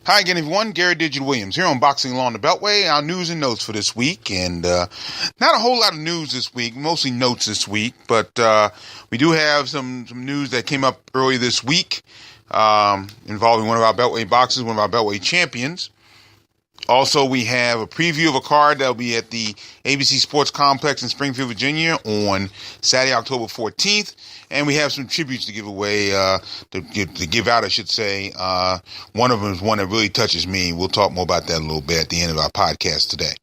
Hi again, everyone. Gary Digital Williams here on Boxing Along the Beltway. Our news and notes for this week, and not a whole lot of news this week, mostly notes this week, but we do have some news that came up early this week involving one of our Beltway boxers, one of our Beltway champions. Also, we have a preview of a card that will be at the ABC Sports Complex in Springfield, Virginia on Saturday, October 14th. And we have some tributes to give away, to give out, I should say. One of them is one that really touches me. We'll talk more about that a little bit at the end of our podcast today.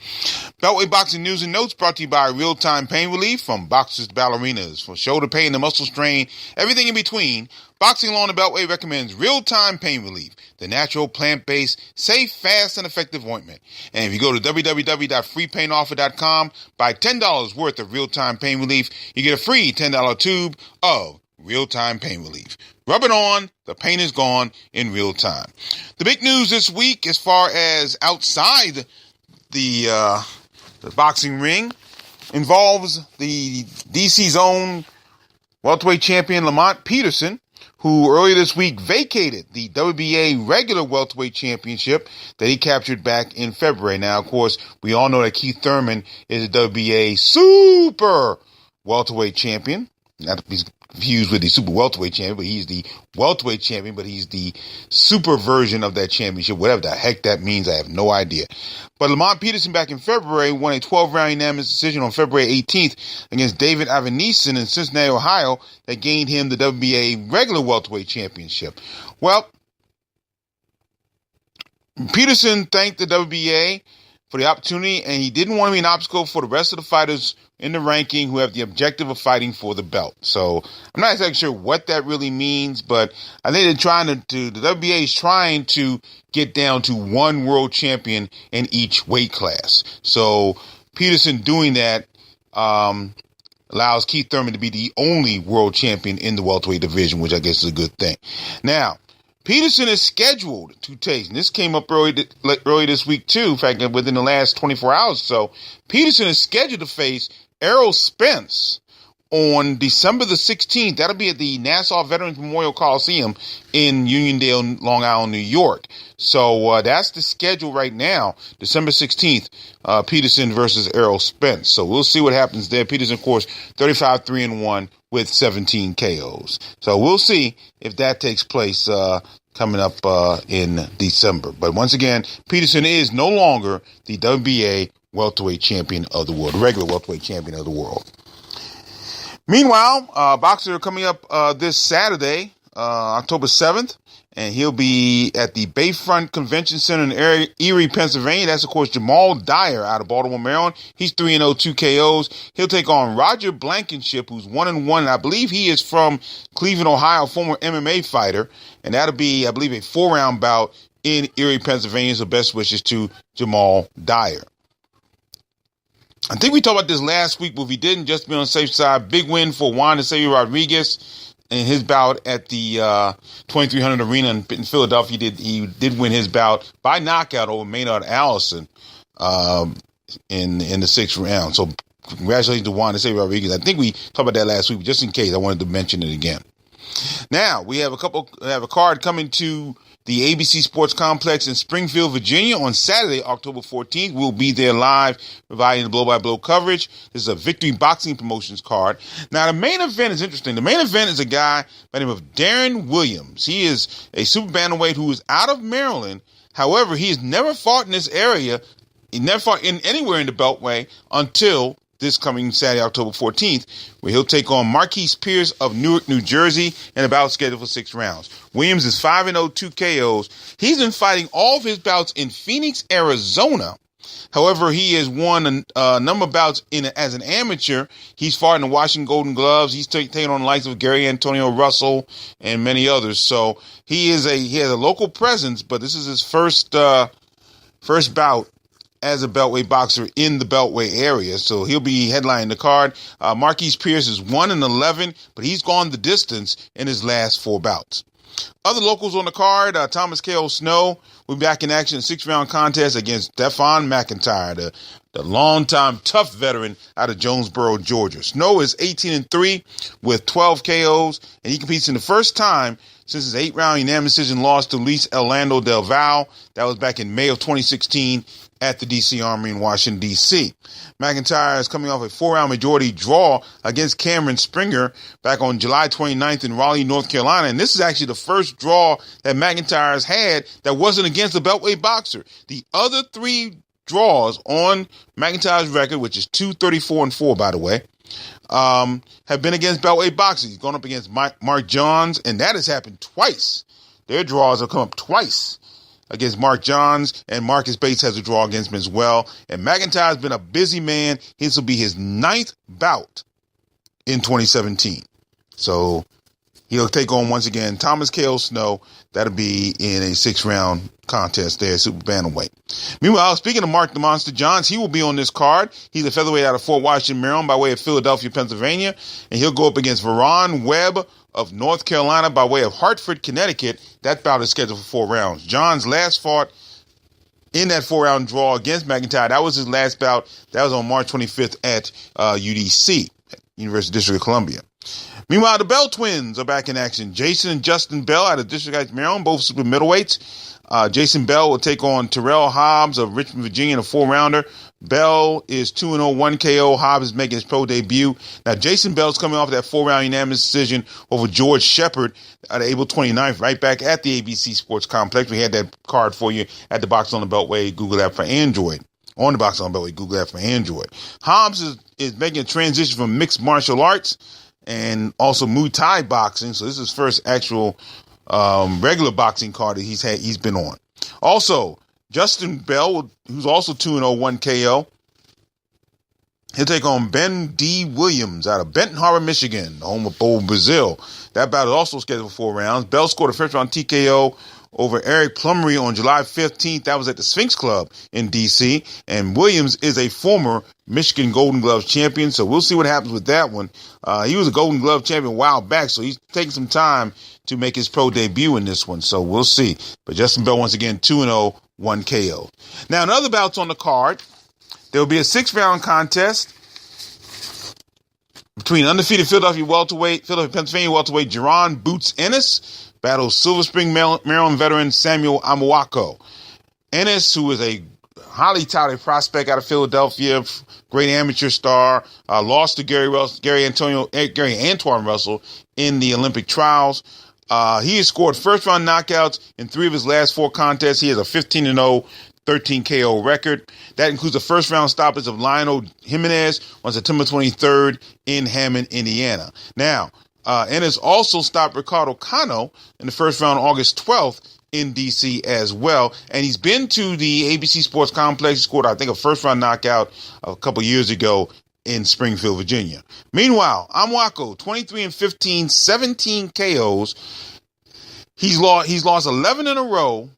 Beltway Boxing News and Notes brought to you by Real-Time Pain Relief from boxers to ballerinas. For shoulder pain, the muscle strain, everything in between, Boxing Along the Beltway recommends Real-Time Pain Relief, the natural, plant-based, safe, fast, and effective ointment. And if you go to www.freepainoffer.com, buy $10 worth of Real-Time Pain Relief, you get a free $10 tube of Real-Time Pain Relief. Rub it on, the pain is gone in real time. The big news this week, as far as outside the boxing ring, involves the DC's own welterweight champion Lamont Peterson, who earlier this week vacated the WBA regular welterweight championship that he captured back in February. Now, of course, we all know that Keith Thurman is a WBA super welterweight champion. Not to be confused with the super welterweight champion, but he's the welterweight champion, but he's the super version of that championship. Whatever the heck that means, I have no idea. But Lamont Peterson back in February won a 12-round unanimous decision on February 18th against David Avaneson in Cincinnati, Ohio, that gained him the WBA regular welterweight championship. Well, Peterson thanked the WBA for the opportunity, and he didn't want to be an obstacle for the rest of the fighters in the ranking who have the objective of fighting for the belt. So I'm not exactly sure what that really means, but I think they're trying the WBA is trying to get down to one world champion in each weight class. So Peterson doing that allows Keith Thurman to be the only world champion in the welterweight division, which I guess is a good thing. Now, Peterson is scheduled to take, and this came up early this week too, in fact, within the last 24 hours or so, Peterson is scheduled to face Errol Spence on December the 16th. That'll be at the Nassau Veterans Memorial Coliseum in Uniondale, Long Island, New York. So that's the schedule right now, December 16th, Peterson versus Errol Spence. So we'll see what happens there. Peterson, of course, 35-3-1 with 17 KOs. So we'll see if that takes place coming up in December. But once again, Peterson is no longer the WBA welterweight champion of the world, regular welterweight champion of the world. Meanwhile, boxer coming up this Saturday, October 7th, and he'll be at the Bayfront Convention Center in Erie, Pennsylvania. That's, of course, Jamal Dyer out of Baltimore, Maryland. He's 3-0, 2 KOs. He'll take on Roger Blankenship, who's 1-1. And I believe he is from Cleveland, Ohio, former MMA fighter. And that'll be, I believe, a 4-round bout in Erie, Pennsylvania. So best wishes to Jamal Dyer. I think we talked about this last week, but if we didn't, just be on the safe side. Big win for Juan Eusebio Rodriguez in his bout at the 2300 Arena in Philadelphia. He did win his bout by knockout over Maynard Allison in the 6th round. So congratulations to Juan Eusebio Rodriguez. I think we talked about that last week, but just in case, I wanted to mention it again. Now we have a card coming to the ABC Sports Complex in Springfield, Virginia on Saturday, October 14th. We'll be there live providing the blow-by-blow coverage. This is a Victory Boxing Promotions card. Now, the main event is interesting. The main event is a guy by the name of Darren Williams. He is a super bantamweight who is out of Maryland. However, he has never fought in this area. He never fought anywhere in the Beltway until this coming Saturday, October 14th, where he'll take on Marquise Pierce of Newark, New Jersey, and a bout scheduled for 6 rounds. Williams is 5-0, 2 KOs. He's been fighting all of his bouts in Phoenix, Arizona. However, he has won a number of bouts as an amateur. He's fought in the Washington Golden Gloves. He's taken on the likes of Gary Antonio Russell and many others. So he has a local presence, but this is his first bout as a Beltway boxer in the Beltway area. So he'll be headlining the card. Marquise Pierce is 1-11, but he's gone the distance in his last 4 bouts. Other locals on the card, Thomas K.O. Snow will will be back in action in a 6-round contest against Stephan McIntyre, the longtime tough veteran out of Jonesboro, Georgia. Snow is 18-3 with 12 KOs, and he competes in the first time since his 8-round unanimous decision loss to Luis Orlando Del Valle. That was back in May of 2016 at the D.C. Armory in Washington, D.C. McIntyre is coming off a 4-round majority draw against Cameron Springer back on July 29th in Raleigh, North Carolina. And this is actually the first draw that McIntyre has had that wasn't against a Beltway boxer. The other 3 draws on McIntyre's record, which is 2-34-4, by the way, have been against Beltway boxers. He's gone up against Mark Johns, and that has happened twice. Their draws have come up twice against Mark Johns, and Marcus Bates has a draw against him as well. And McIntyre's been a busy man. This will be his 9th bout in 2017. So he'll take on, once again, Thomas K.O. Snow. That'll be in a 6-round contest there, super bantamweight. Meanwhile, speaking of Mark the Monster Johns, he will be on this card. He's a featherweight out of Fort Washington, Maryland, by way of Philadelphia, Pennsylvania. And he'll go up against Veron Webb of North Carolina by way of Hartford, Connecticut. That bout is scheduled for 4 rounds. Johns last fought in that 4-round draw against McIntyre. That was his last bout. That was on March 25th at UDC, University District of Columbia. Meanwhile, the Bell twins are back in action. Jason and Justin Bell out of District Heights, Maryland, both super middleweights. Jason Bell will take on Terrell Hobbs of Richmond, Virginia in a 4-rounder. Bell is 2-0, 1 KO. Hobbs is making his pro debut. Now, Jason Bell's coming off that 4-round unanimous decision over George Shepard on April 29th, right back at the ABC Sports Complex. We had that card for you at the Box on the Beltway Google app for Android. On the Box on the Beltway Google app for Android. Hobbs is making a transition from mixed martial arts and also Muay Thai boxing. So this is his first actual regular boxing card that he's been on. Also, Justin Bell, who's also 2-0, 1 KO. He'll take on Ben D. Williams out of Benton Harbor, Michigan, the home of Bo Brazil. That bout is also scheduled for 4 rounds. Bell scored a first-round TKO over Eric Plummery on July 15th. That was at the Sphinx Club in D.C. And Williams is a former Michigan Golden Gloves champion, so we'll see what happens with that one. He was a Golden Glove champion a while back, so he's taking some time to make his pro debut in this one, so we'll see. But Justin Bell, once again, 2-0, 1 KO. Now, another bout's on the card. There will be a 6-round contest between undefeated Philadelphia, Pennsylvania welterweight Jerron Boots Ennis battles Silver Spring, Maryland veteran Samuel Amoako. Ennis, who is a highly touted prospect out of Philadelphia, great amateur star, lost to Gary Antoine Russell in the Olympic trials. He has scored first-round knockouts in 3 of his last 4 contests. He has a 15-0, 13 KO record. That includes the first-round stoppage of Lionel Jimenez on September 23rd in Hammond, Indiana. Now, Ennis also stopped Ricardo Cano in the first round on August 12th in D.C. as well. And he's been to the ABC Sports Complex. He scored, I think, a first-round knockout a couple years ago in Springfield, Virginia. Meanwhile, Amoako, 23-15, 17 KOs. He's lost 11 in a row,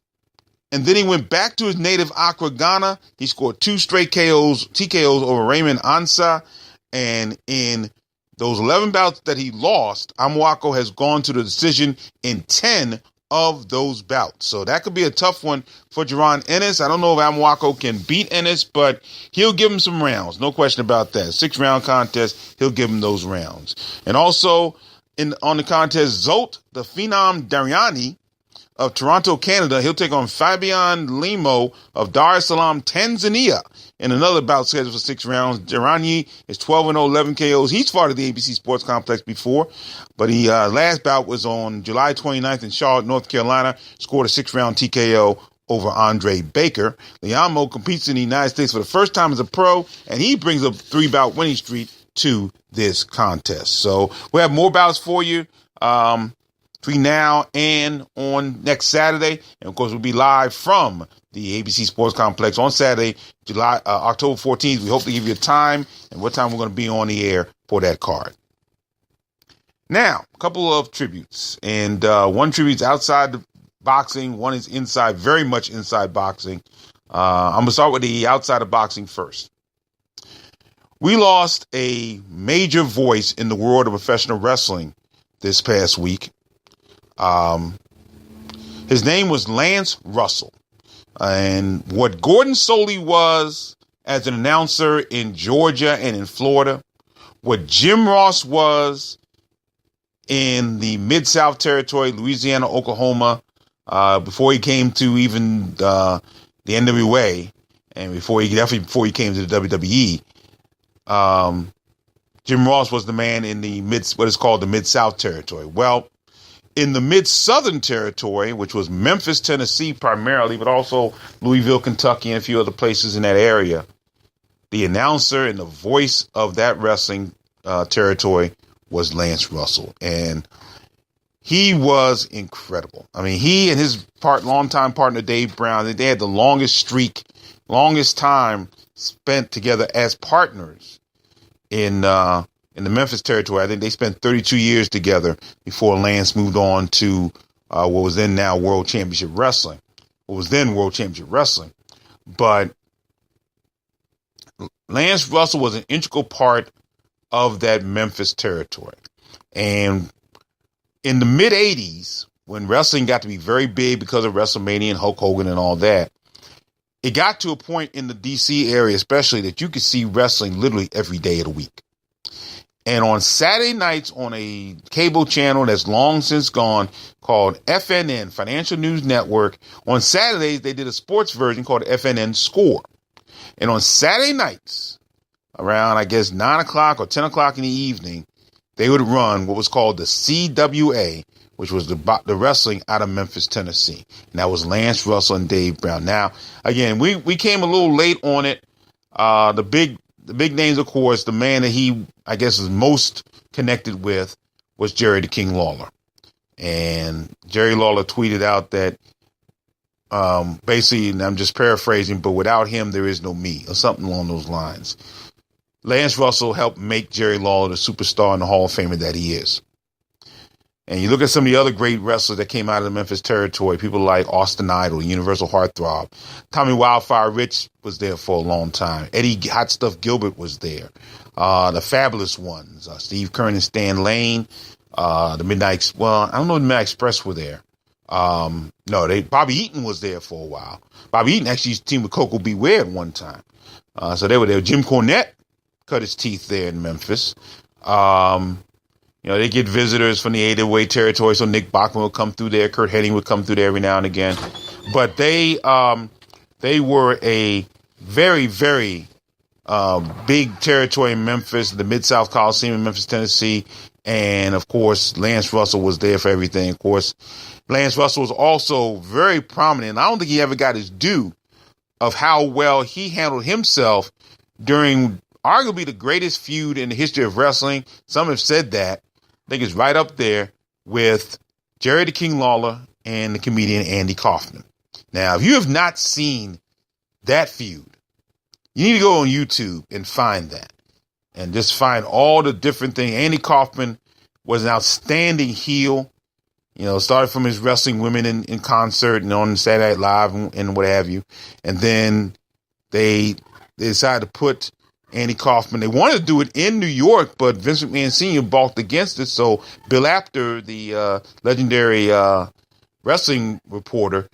and then he went back to his native Accra, Ghana. He scored 2 straight TKOs over Raymond Ansa, and in those 11 bouts that he lost, Amoako has gone to the decision in 10 of those bouts. So that could be a tough one for Jerron Ennis. I don't know if Amoako can beat Ennis, but he'll give him some rounds. No question about that. 6-round contest, he'll give him those rounds. And also on the contest, Zolt, the Phenom Dariani of Toronto, Canada, he'll take on Fabian Limo of Dar es Salaam, Tanzania, in another bout scheduled for 6 rounds. Dariani is 12-0, 11 KOs. He's fought at the ABC Sports Complex before, but he last bout was on July 29th in Charlotte, North Carolina, scored a 6-round TKO over Andre Baker. Liamo competes in the United States for the first time as a pro, and he brings a 3-bout winning streak to this contest. So we'll have more bouts for you between now and on next Saturday. And of course, we'll be live from the ABC Sports Complex on Saturday, October 14th. We hope to give you a time and what time we're going to be on the air for that card. Now, a couple of tributes, and one tribute's outside the boxing, one is inside, very much inside boxing. I'm going to start with the outside of boxing first. We lost a major voice in the world of professional wrestling this past week. His name was Lance Russell. And what Gordon Soley was as an announcer in Georgia and in Florida, what Jim Ross was in the Mid-South Territory, Louisiana, Oklahoma, before he came to even the NWA, and before he came to the WWE. Jim Ross was the man in the what is called the Mid-South Territory. Well, in the Mid-Southern Territory, which was Memphis, Tennessee primarily, but also Louisville, Kentucky, and a few other places in that area, the announcer and the voice of that wrestling territory was Lance Russell. And he was incredible. I mean, he and his longtime partner, Dave Brown, they had the longest time spent together as partners in the Memphis territory. I think they spent 32 years together before Lance moved on to what was then now World Championship Wrestling. What was then World Championship Wrestling. But Lance Russell was an integral part of that Memphis territory. And in the mid-'80s, when wrestling got to be very big because of WrestleMania and Hulk Hogan and all that, it got to a point in the D.C. area especially that you could see wrestling literally every day of the week. And on Saturday nights on a cable channel that's long since gone called FNN, Financial News Network, on Saturdays they did a sports version called FNN Score. And on Saturday nights, around, I guess, 9 o'clock or 10 o'clock in the evening, they would run what was called the CWA, which was the wrestling out of Memphis, Tennessee. And that was Lance Russell and Dave Brown. Now, again, we came a little late on it. The big names, of course, the man that he, I guess, is most connected with was Jerry the King Lawler. And Jerry Lawler tweeted out that basically, and I'm just paraphrasing, but without him, there is no me, or something along those lines. Lance Russell helped make Jerry Lawler the superstar and the Hall of Famer that he is. And you look at some of the other great wrestlers that came out of the Memphis territory, people like Austin Idol, Universal Heartthrob. Tommy Wildfire Rich was there for a long time. Eddie Hot Stuff Gilbert was there. The Fabulous Ones, Steve Kern and Stan Lane, the Midnight, I don't know if the Midnight Express were there. Bobby Eaton was there for a while. Bobby Eaton actually used to team with Coco Beware at one time. So they were there. Jim Cornette cut his teeth there in Memphis. They get visitors from the 808 territory, so Nick Bachman would come through there. Kurt Hennig would come through there every now and again. But they were a very, very big territory in Memphis, the Mid-South Coliseum in Memphis, Tennessee. And, of course, Lance Russell was there for everything. Of course, Lance Russell was also very prominent. I don't think he ever got his due of how well he handled himself during arguably the greatest feud in the history of wrestling. Some have said that. I think it's right up there with Jerry the King Lawler and the comedian Andy Kaufman. Now, if you have not seen that feud, you need to go on YouTube and find that. And just find all the different things. Andy Kaufman was an outstanding heel. Started from his wrestling women in concert and on Saturday Night Live and what have you. And then they decided to put Andy Kaufman. They wanted to do it in New York, but Vince McMahon Sr. balked against it. So Bill Apter, the legendary wrestling reporter,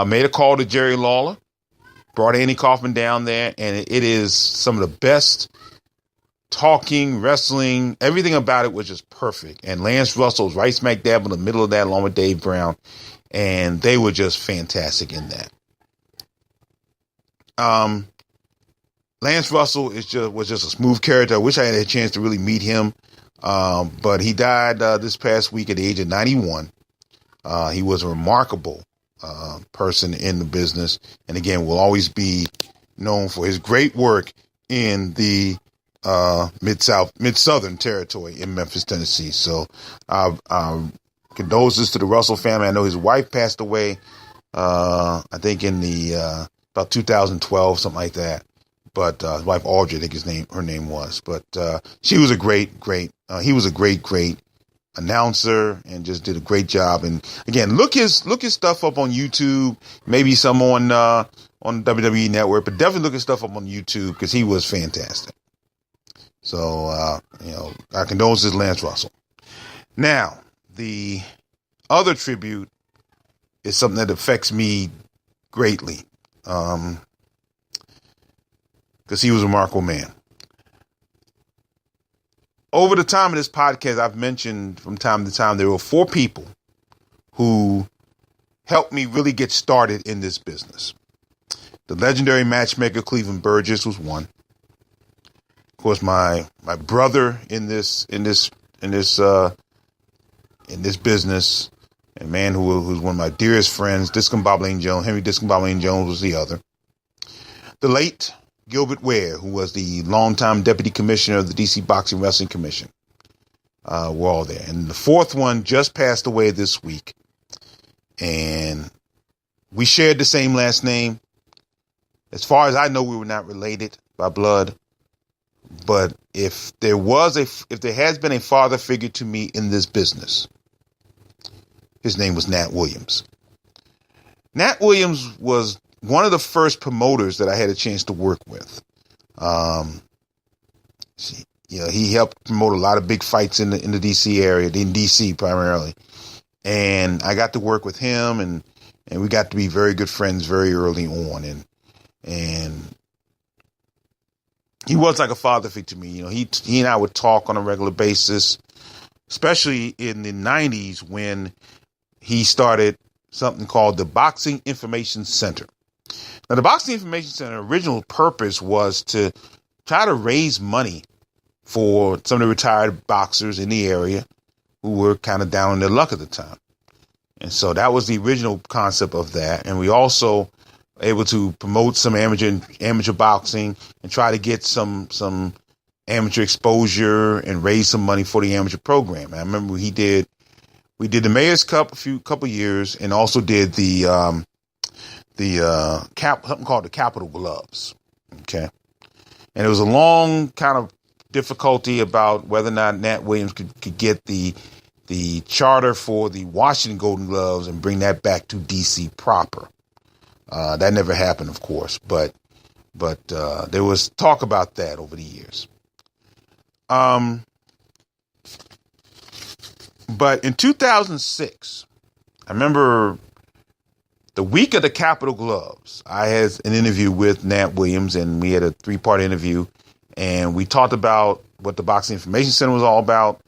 made a call to Jerry Lawler, brought Andy Kaufman down there, and it is some of the best talking, wrestling, everything about it was just perfect. And Lance Russell was right smack dab in the middle of that along with Dave Brown, and they were just fantastic in that. Lance Russell was just a smooth character. I wish I had a chance to really meet him, but he died this past week at the age of 91. He was a remarkable person in the business, and again, will always be known for his great work in the Mid-Southern territory in Memphis, Tennessee. So, condolences to the Russell family. I know his wife passed away, I think in the about 2012, something like that. But his wife Audrey, I think her name was. But she was a great. He was a great announcer and just did a great job. And again, look his stuff up on YouTube. Maybe some on WWE Network, but definitely look his stuff up on YouTube because he was fantastic. So our condolences to Lance Russell. Now, the other tribute is something that affects me greatly, because he was a remarkable man. Over the time of this podcast, I've mentioned from time to time there were 4 people who helped me really get started in this business. The legendary matchmaker Cleveland Burgess was one. Of course, my brother in this business, a man who's one of my dearest friends, Henry Discombobulating Jones was the other. The late Gilbert Ware, who was the longtime deputy commissioner of the DC Boxing Wrestling Commission, were all there. And the 4th one just passed away this week. And we shared the same last name. As far as I know, we were not related by blood. But if there has been a father figure to me in this business, his name was Nat Williams. Nat Williams was one of the first promoters that I had a chance to work with. He helped promote a lot of big fights in the DC area, in DC primarily. And I got to work with him, and we got to be very good friends very early on. And he was like a father figure to me. He and I would talk on a regular basis, especially in the 90s when he started something called the Boxing Information Center. Now, the Boxing Information Center original purpose was to try to raise money for some of the retired boxers in the area who were kind of down on their luck at the time. And so that was the original concept of that. And we also able to promote some amateur boxing and try to get some amateur exposure and raise some money for the amateur program. And I remember we did the Mayor's Cup couple years, and also did something called the Capital Gloves. Okay. And it was a long kind of difficulty about whether or not Nat Williams could get the charter for the Washington Golden Gloves and bring that back to DC proper. That never happened, of course, but there was talk about that over the years. But in 2006, I remember the week of the Capitol Gloves, I had an interview with Nat Williams, and we had a 3-part interview, and we talked about what the Boxing Information Center was all about,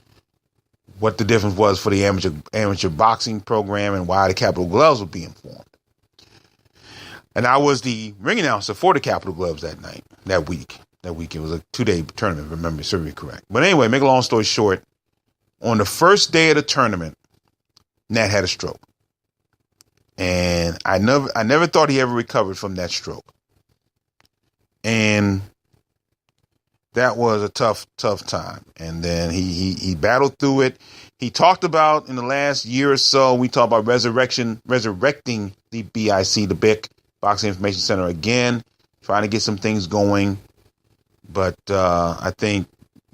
what the difference was for the amateur boxing program, and why the Capitol Gloves were being formed. And I was the ring announcer for the Capitol Gloves that week. It was a 2-day tournament, if I remember serving correct. But anyway, make a long story short, on the first day of the tournament, Nat had a stroke. And I never thought he ever recovered from that stroke. And that was a tough time. And then he battled through it. He talked about, in the last year or so, we talked about resurrecting the BIC, the BIC, Boxing Information Center again, trying to get some things going. But I think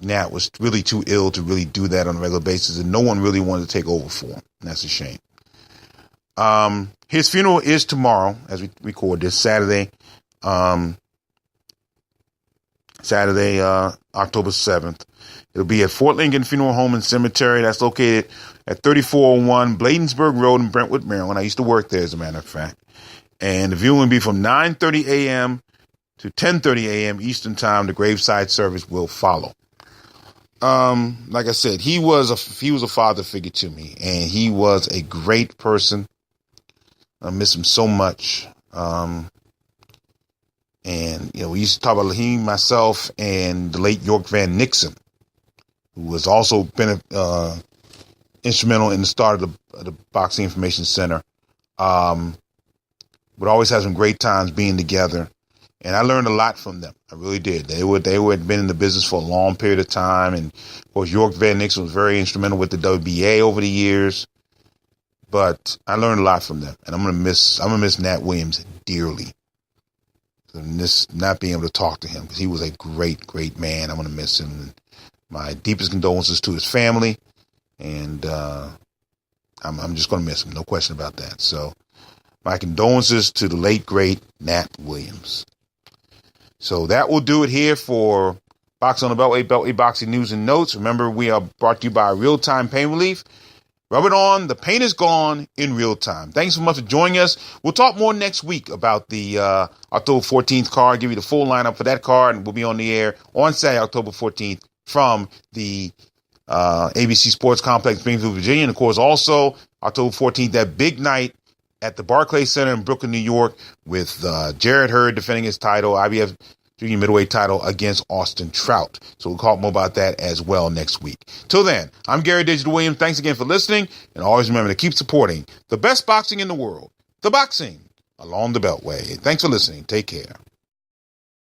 Nat was really too ill to really do that on a regular basis, and no one really wanted to take over for him. And that's a shame. His funeral is tomorrow, as we record this, Saturday, October 7th. It'll be at Fort Lincoln Funeral Home and Cemetery. That's located at 3401 Bladensburg Road in Brentwood, Maryland. I used to work there, as a matter of fact. And the viewing will be from 9:30 a.m. to 10:30 a.m. Eastern Time. The graveside service will follow. Like I said, he was a father figure to me, and he was a great person. I miss him so much. And we used to talk about him, myself, and the late York Van Nixon, who has also been instrumental in the start of the Boxing Information Center. Would always have some great times being together. And I learned a lot from them. I really did. They had been in the business for a long period of time. And of course, York Van Nixon was very instrumental with the WBA over the years. But I learned a lot from them. And I'm gonna miss Nat Williams dearly. Not being able to talk to him, because he was a great, great man. I'm gonna miss him. My deepest condolences to his family. And I'm just gonna miss him. No question about that. So my condolences to the late, great Nat Williams. So that will do it here for Boxing on the Beltway Boxing News and Notes. Remember, we are brought to you by Real Time Pain Relief. Rub it on. The pain is gone in real time. Thanks so much for joining us. We'll talk more next week about the October 14th card, give you the full lineup for that card, and we'll be on the air on Saturday, October 14th from the ABC Sports Complex, Springfield, Virginia. And, of course, also October 14th, that big night at the Barclays Center in Brooklyn, New York, with Jarrett Hurd defending his title, IBF junior middleweight title against Austin Trout. So we'll talk more about that as well next week. Till then, I'm Gary Digital Williams. Thanks again for listening. And always remember to keep supporting the best boxing in the world, the boxing along the Beltway. Thanks for listening. Take care.